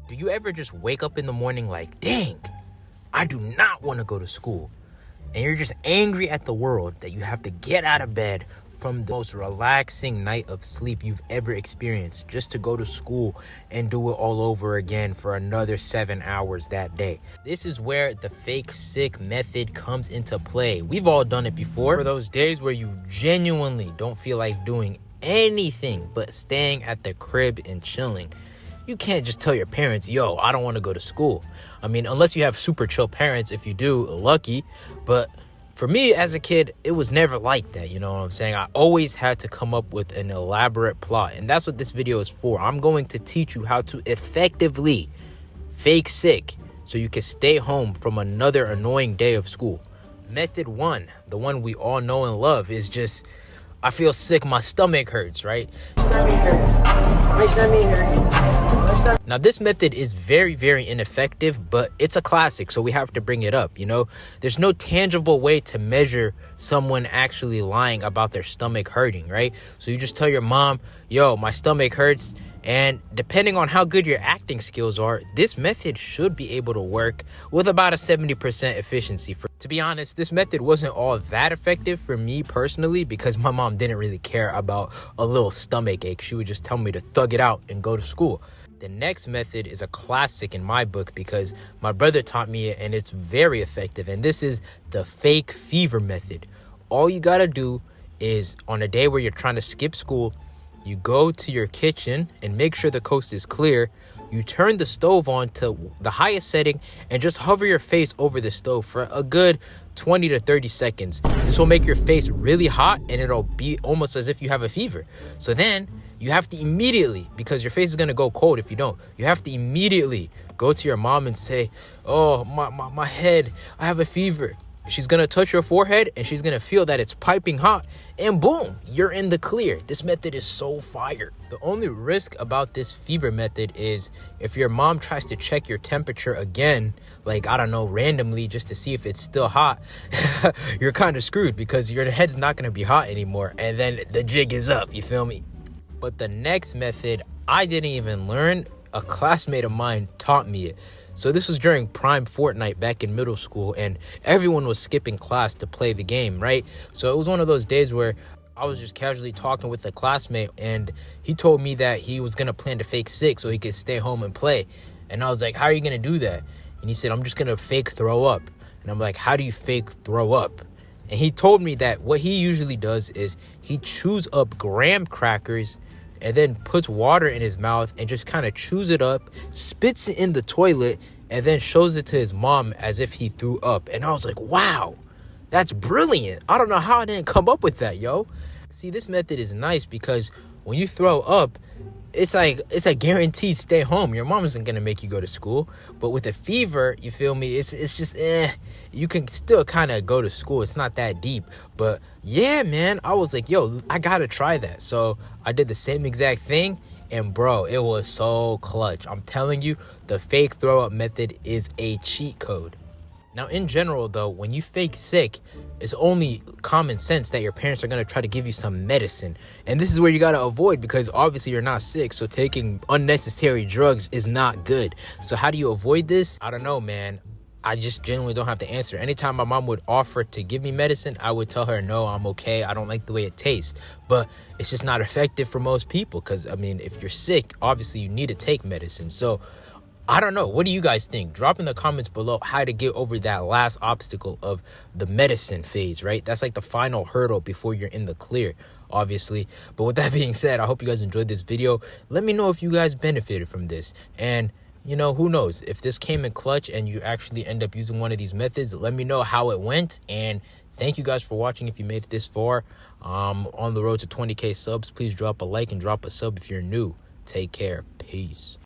Do you ever just wake up in the morning like, dang, I do not want to go to school? And you're just angry at the world that you have to get out of bed from the most relaxing night of sleep you've ever experienced just to go to school and do it all over again for another 7 hours that day. This is where the fake sick method comes into play. We've all done it before. For those days where you genuinely don't feel like doing anything but staying at the crib and chilling. You can't just tell your parents, yo, I don't want to go to school. I mean, unless you have super chill parents. If you do, lucky. But for me as a kid, it was never like that. You know what I'm saying? I always had to come up with an elaborate plot. And that's what this video is for. I'm going to teach you how to effectively fake sick so you can stay home from another annoying day of school. Method 1, the one we all know and love, is just, I feel sick, my stomach hurts, right? Now, this method is very, very ineffective, but it's a classic, so we have to bring it up, you know? There's no tangible way to measure someone actually lying about their stomach hurting, right? So you just tell your mom, yo, my stomach hurts, and depending on how good your acting skills are, this method should be able to work with about a 70% efficiency. To be honest, this method wasn't all that effective for me personally because my mom didn't really care about a little stomach ache. She would just tell me to thug it out and go to school. The next method is a classic in my book because my brother taught me it and it's very effective. And this is the fake fever method. All you gotta do is on a day where you're trying to skip school, you go to your kitchen and make sure the coast is clear. You turn the stove on to the highest setting and just hover your face over the stove for a good 20 to 30 seconds. This will make your face really hot and it'll be almost as if you have a fever. So then you have to immediately, because your face is going to go cold if you don't, you have to immediately go to your mom and say, oh, my head, I have a fever. She's going to touch your forehead and she's going to feel that it's piping hot and boom, you're in the clear. This method is so fire. The only risk about this fever method is if your mom tries to check your temperature again, like, I don't know, randomly just to see if it's still hot, you're kind of screwed because your head's not going to be hot anymore. And then the jig is up, you feel me? But the next method, I didn't even learn. A classmate of mine taught me it. So this was during Prime Fortnite back in middle school and everyone was skipping class to play the game, right? So it was one of those days where I was just casually talking with a classmate and he told me that he was going to plan to fake sick so he could stay home and play. And I was like, how are you going to do that? And he said, I'm just going to fake throw up. And I'm like, how do you fake throw up? And he told me that what he usually does is he chews up graham crackers and then puts water in his mouth and just kind of chews it up, spits it in the toilet, and then shows it to his mom as if he threw up. And I was like, wow, that's brilliant. I don't know how I didn't come up with that, yo. See, this method is nice because when you throw up, it's a guaranteed stay home. Your mom isn't gonna make you go to school. But with a fever, you feel me, it's just you can still kind of go to school. It's not that deep. But yeah, man, I was like, yo, I gotta try that. So I did the same exact thing and bro, it was so clutch. I'm telling you, the fake throw up method is a cheat code. Now, in general, though, when you fake sick, it's only common sense that your parents are going to try to give you some medicine. And this is where you got to avoid because obviously you're not sick. So taking unnecessary drugs is not good. So how do you avoid this? I don't know, man. I just genuinely don't have the answer. Anytime my mom would offer to give me medicine, I would tell her, no, I'm okay. I don't like the way it tastes. But it's just not effective for most people because, I mean, if you're sick, obviously you need to take medicine. So I don't know. What do you guys think? Drop in the comments below how to get over that last obstacle of the medicine phase, right? That's like the final hurdle before you're in the clear, obviously. But with that being said, I hope you guys enjoyed this video. Let me know if you guys benefited from this. And, you know, who knows? If this came in clutch and you actually end up using one of these methods, let me know how it went. And thank you guys for watching if you made it this far. On the road to 20K subs, please drop a like and drop a sub if you're new. Take care. Peace.